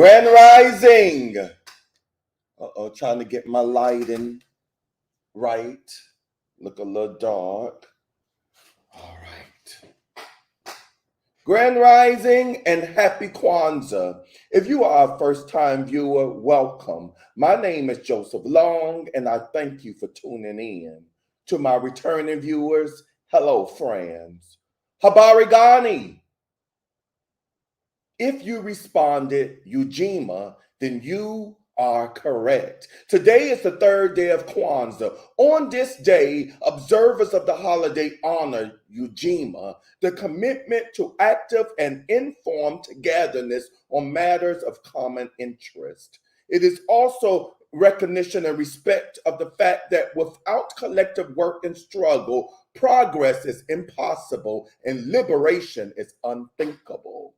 Grand Rising. Trying to get my lighting right. Look a little dark. All right. Grand Rising and Happy Kwanzaa. If you are a first time viewer, welcome. My name is Joseph Long, and I thank you for tuning in. To my returning viewers, hello, friends. Habari Gani. If you responded Ujima, then you are correct. Today is the third day of Kwanzaa. On this day, observers of the holiday honor Ujima, the commitment to active and informed togetherness on matters of common interest. It is also recognition and respect of the fact that without collective work and struggle, progress is impossible and liberation is unthinkable.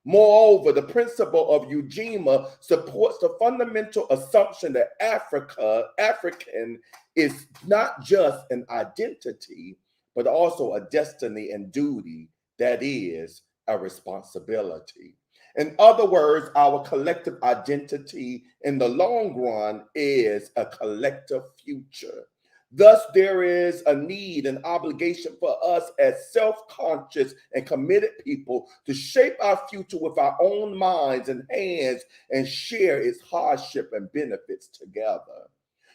Moreover, the principle of Ujima supports the fundamental assumption that African, is not just an identity, but also a destiny and duty, that is, a responsibility. In other words, our collective identity in the long run is a collective future. Thus, there is a need and obligation for us as self conscious and committed people to shape our future with our own minds and hands and share its hardship and benefits together.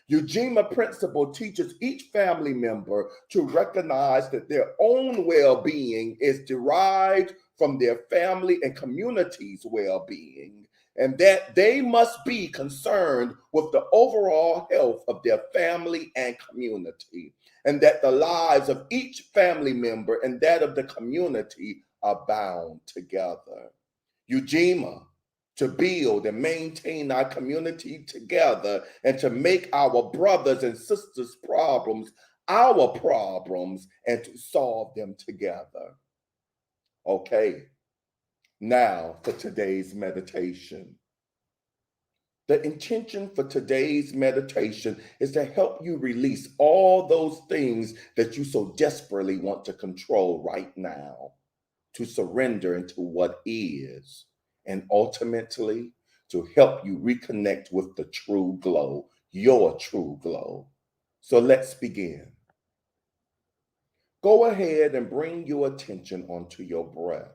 Ujima principle teaches each family member to recognize that their own well being is derived from their family and community's well being, and that they must be concerned with the overall health of their family and community, and that the lives of each family member and that of the community are bound together. Ujima, to build and maintain our community together and to make our brothers and sisters' problems our problems and to solve them together. Okay, now for today's meditation. The intention for today's meditation is to help you release all those things that you so desperately want to control right now, to surrender into what is, and ultimately to help you reconnect with the true glow, your true glow. So let's begin. Go ahead and bring your attention onto your breath.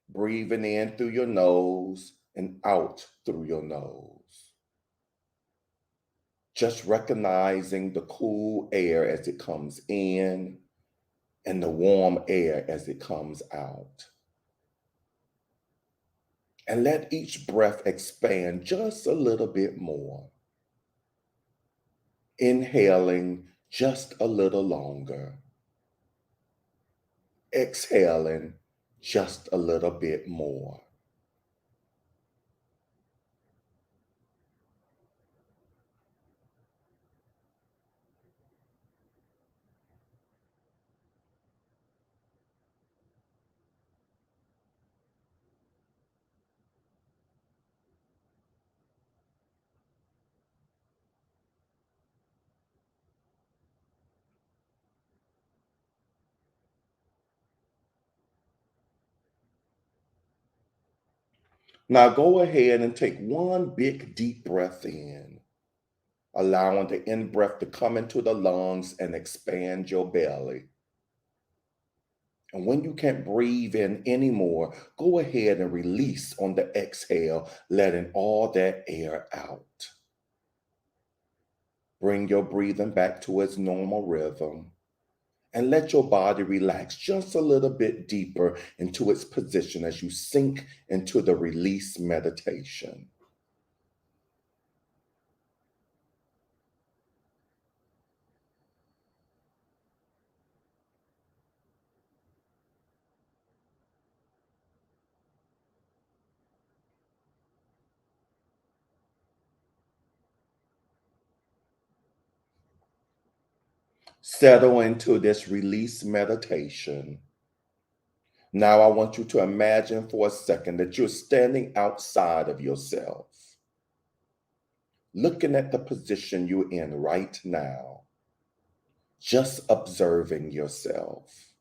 Breathing in through your nose and out through your nose. Just recognizing the cool air as it comes in and the warm air as it comes out. And let each breath expand just a little bit more. Inhaling just a little longer. Exhaling just a little bit more. Now go ahead and take one big deep breath in, allowing the in breath to come into the lungs and expand your belly. And when you can't breathe in anymore, go ahead and release on the exhale, letting all that air out. Bring your breathing back to its normal rhythm and let your body relax just a little bit deeper into its position as you sink into the release meditation. Settle into this release meditation. Now, I want you to imagine for a second that you're standing outside of yourself, looking at the position you're in right now, just observing yourself,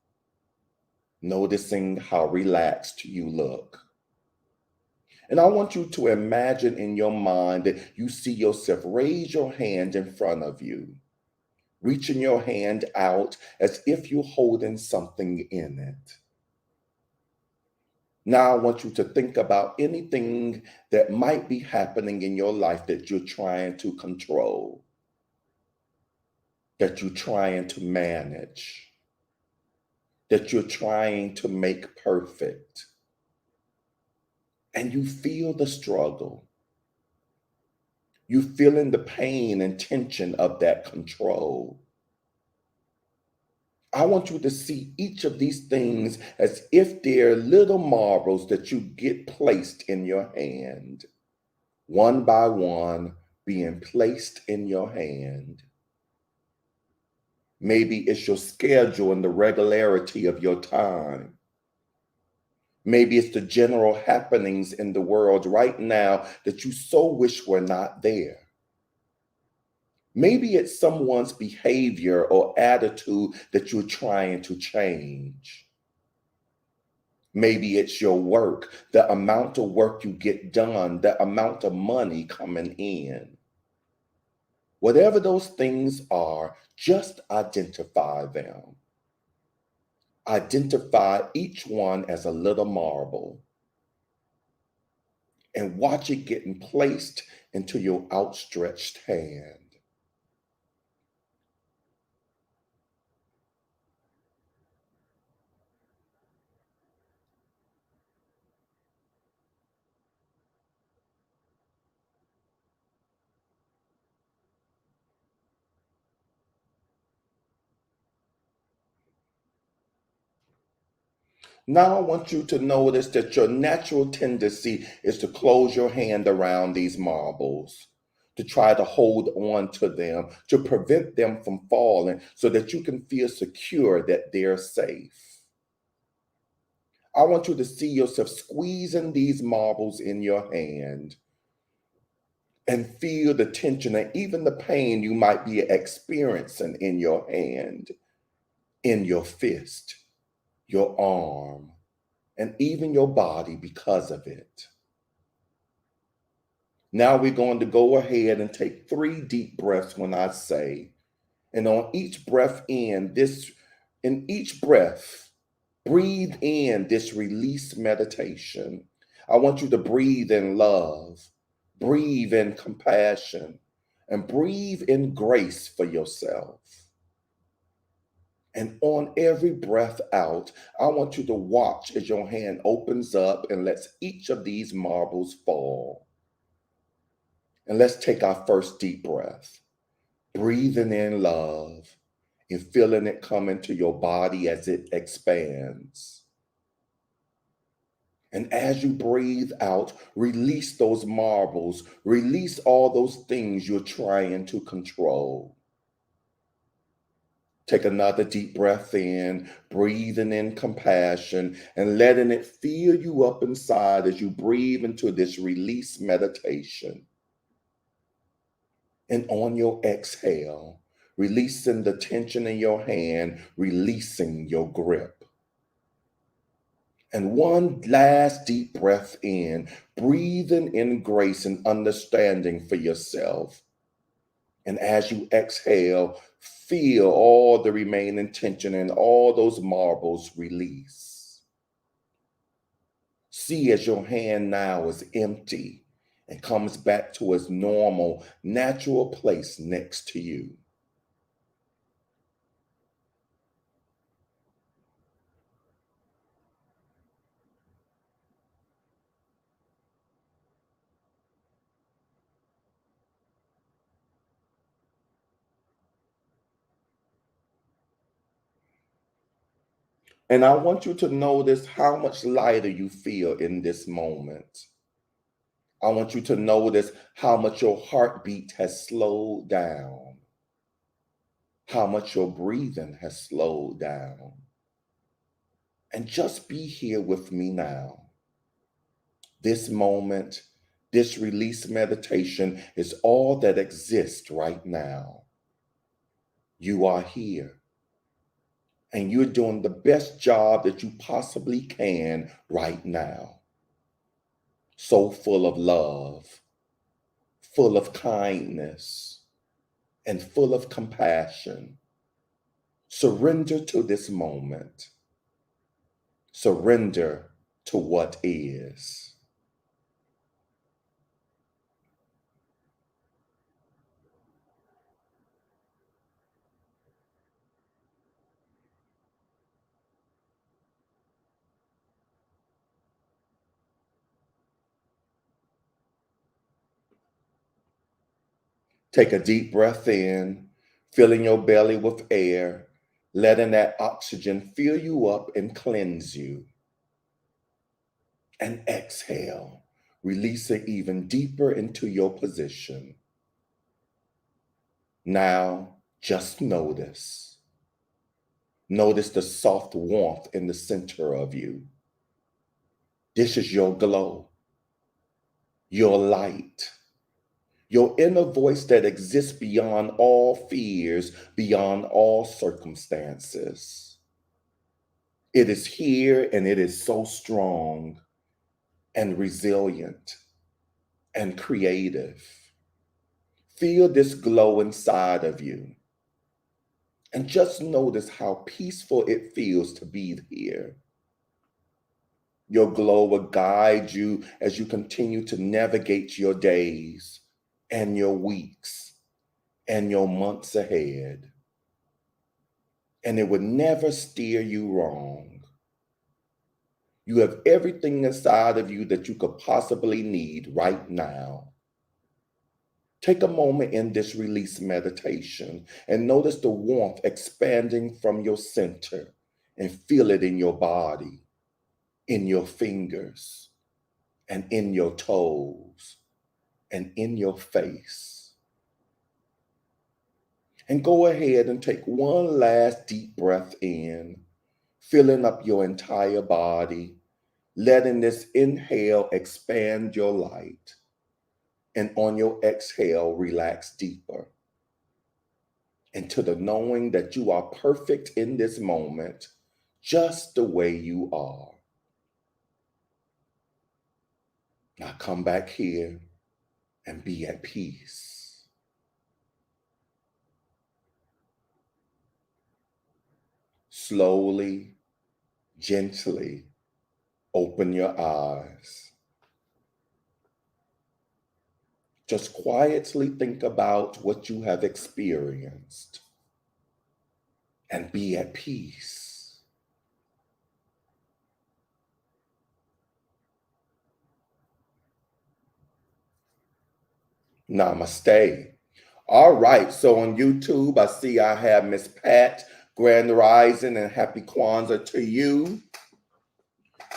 noticing how relaxed you look. And I want you to imagine in your mind that you see yourself. Raise your hand in front of you, reaching your hand out as if you're holding something in it. Now, I want you to think about anything that might be happening in your life that you're trying to control, that you're trying to manage, that you're trying to make perfect. And you feel the struggle. You feeling the pain and tension of that control. I want you to see each of these things as if they're little marbles that you get placed in your hand, one by one, being placed in your hand. Maybe it's your schedule and the regularity of your time. Maybe it's the general happenings in the world right now that you so wish were not there. Maybe it's someone's behavior or attitude that you're trying to change. Maybe it's your work, the amount of work you get done, the amount of money coming in. Whatever those things are, just identify them. Identify each one as a little marble and watch it getting placed into your outstretched hand. Now I want you to notice that your natural tendency is to close your hand around these marbles, to try to hold on to them, to prevent them from falling so that you can feel secure that they're safe. I want you to see yourself squeezing these marbles in your hand and feel the tension and even the pain you might be experiencing in your hand, in your fist, your arm, and even your body because of it. Now we're going to go ahead and take 3 deep breaths when I say, and on each breath in each breath, breathe in this release meditation. I want you to breathe in love, breathe in compassion, and breathe in grace for yourself. And on every breath out, I want you to watch as your hand opens up and lets each of these marbles fall. And let's take our first deep breath, breathing in love and feeling it come into your body as it expands. And as you breathe out, release those marbles, release all those things you're trying to control. Take another deep breath in, breathing in compassion and letting it fill you up inside as you breathe into this release meditation. And on your exhale, releasing the tension in your hand, releasing your grip. And one last deep breath in, breathing in grace and understanding for yourself. And as you exhale, feel all the remaining tension and all those marbles release. See as your hand now is empty and comes back to its normal, natural place next to you. And I want you to notice how much lighter you feel in this moment. I want you to notice how much your heartbeat has slowed down, how much your breathing has slowed down. And just be here with me now. This moment, this release meditation is all that exists right now. You are here, and you're doing the best job that you possibly can right now. so full of love, full of kindness, and full of compassion. Surrender to this moment. Surrender to what is. Take a deep breath in, filling your belly with air, letting that oxygen fill you up and cleanse you. And exhale, releasing even deeper into your position. Now, just notice. Notice the soft warmth in the center of you. This is your glow, your light, your inner voice that exists beyond all fears, beyond all circumstances. It is here and it is so strong and resilient and creative. Feel this glow inside of you and just notice how peaceful it feels to be here. Your glow will guide you as you continue to navigate your days and your weeks and your months ahead. And it would never steer you wrong. You have everything inside of you that you could possibly need right now. Take a moment in this release meditation and notice the warmth expanding from your center and feel it in your body, in your fingers, and in your toes, and in your face. And go ahead and take one last deep breath in, filling up your entire body, letting this inhale expand your light. And on your exhale, relax deeper into the knowing that you are perfect in this moment, just the way you are. Now come back here and be at peace. Slowly, gently, open your eyes. Just quietly think about what you have experienced and be at peace. Namaste. All right, so on YouTube, I see I have Miss Pat, Grand Rising, and Happy Kwanzaa to you.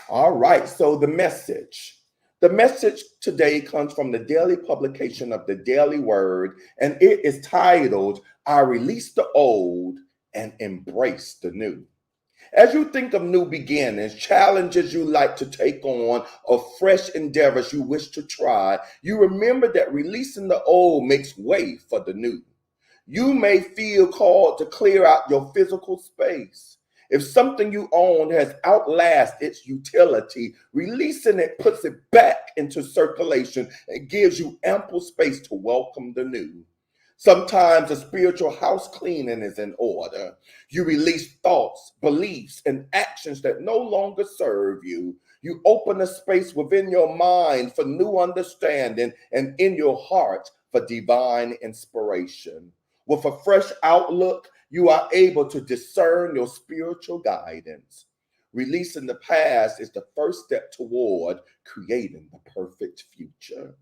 All right, so the message. The message today comes from the daily publication of the Daily Word, and it is titled, I Release the Old and Embrace the New. As you think of new beginnings, challenges you like to take on, or fresh endeavors you wish to try, you remember that releasing the old makes way for the new. You may feel called to clear out your physical space. If something you own has outlasted its utility, releasing it puts it back into circulation and gives you ample space to welcome the new. Sometimes a spiritual house cleaning is in order. You release thoughts, beliefs, and actions that no longer serve you. You open a space within your mind for new understanding and in your heart for divine inspiration. With a fresh outlook, you are able to discern your spiritual guidance. Releasing the past is the first step toward creating the perfect future.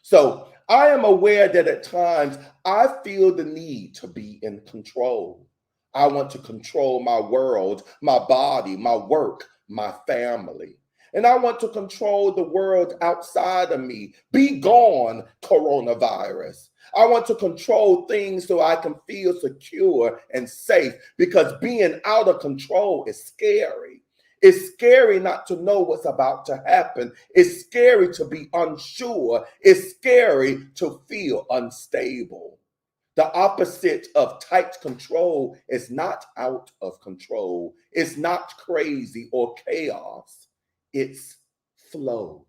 So I am aware that at times I feel the need to be in control. I want to control my world, my body, my work, my family. And I want to control the world outside of me. Be gone, coronavirus. I want to control things so I can feel secure and safe because being out of control is scary. It's scary not to know what's about to happen. It's scary to be unsure. It's scary to feel unstable. The opposite of tight control is not out of control. It's not crazy or chaos. It's flow.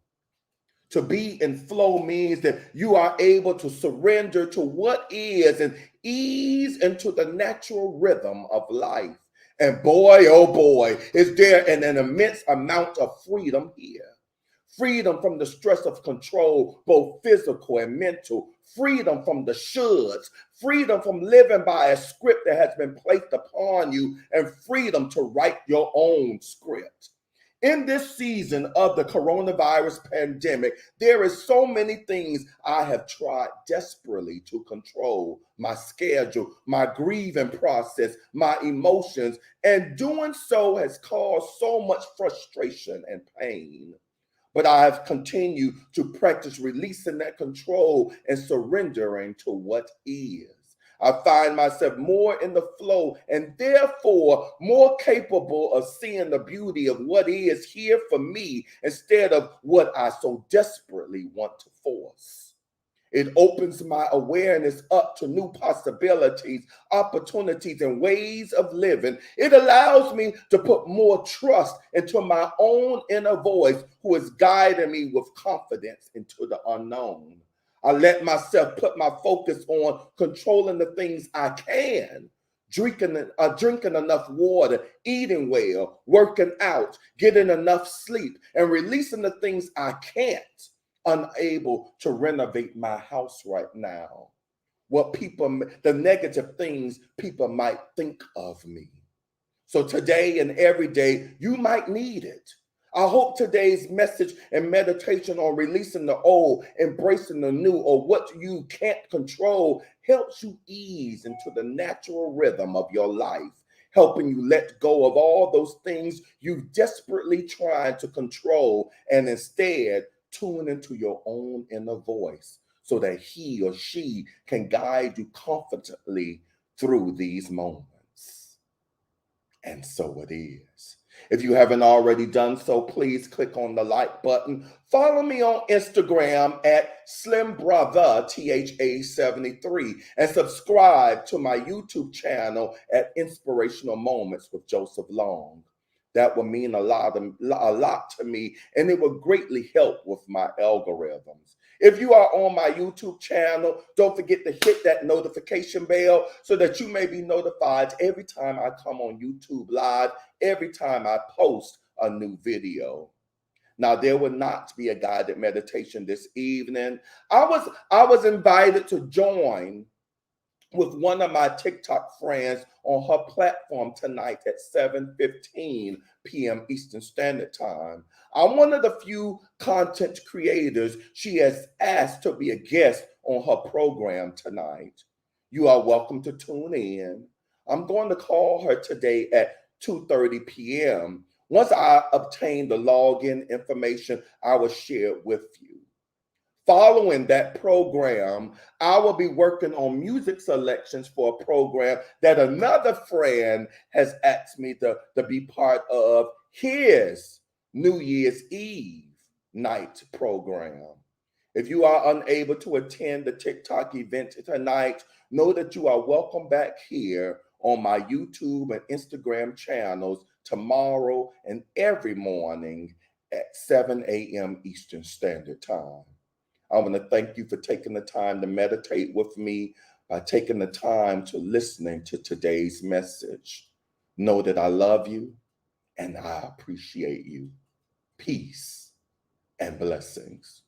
To be in flow means that you are able to surrender to what is and ease into the natural rhythm of life. And boy, oh boy, is there an immense amount of freedom here. Freedom from the stress of control, both physical and mental. Freedom from the shoulds. Freedom from living by a script that has been placed upon you. And freedom to write your own script. In this season of the coronavirus pandemic, there is so many things I have tried desperately to control: my schedule, my grieving process, my emotions, and doing so has caused so much frustration and pain. But I have continued to practice releasing that control and surrendering to what is. I find myself more in the flow and therefore more capable of seeing the beauty of what is here for me instead of what I so desperately want to force. It opens my awareness up to new possibilities, opportunities, and ways of living. It allows me to put more trust into my own inner voice, who is guiding me with confidence into the unknown. I let myself put my focus on controlling the things I can. Drinking enough water, eating well, working out, getting enough sleep, and releasing the things I can't. Unable to renovate my house right now. The negative things people might think of me. So today and every day, you might need it. I hope today's message and meditation on releasing the old, embracing the new, or what you can't control helps you ease into the natural rhythm of your life, helping you let go of all those things you desperately tried to control and instead tune into your own inner voice so that he or she can guide you confidently through these moments. And so it is. If you haven't already done so, please click on the like button. Follow me on Instagram at SlimBrother, THA73, and subscribe to my YouTube channel at Inspirational Moments with Joseph Long. That would mean a lot to me, and it would greatly help with my algorithms. If you are on my YouTube channel, don't forget to hit that notification bell so that you may be notified every time I come on YouTube Live, every time I post a new video. Now, there will not be a guided meditation this evening. I was invited to join with one of my TikTok friends on her platform tonight at 7:15 p.m. Eastern Standard Time. I'm one of the few content creators she has asked to be a guest on her program tonight. You are welcome to tune in. I'm going to call her today at 2:30 p.m. Once I obtain the login information, I will share it with you. Following that program, I will be working on music selections for a program that another friend has asked me to be part of his New Year's Eve night program. If you are unable to attend the TikTok event tonight, know that you are welcome back here on my YouTube and Instagram channels tomorrow and every morning at 7 a.m. Eastern Standard Time. I want to thank you for taking the time to meditate with me, by taking the time to listening to today's message. Know that I love you and I appreciate you. Peace and blessings.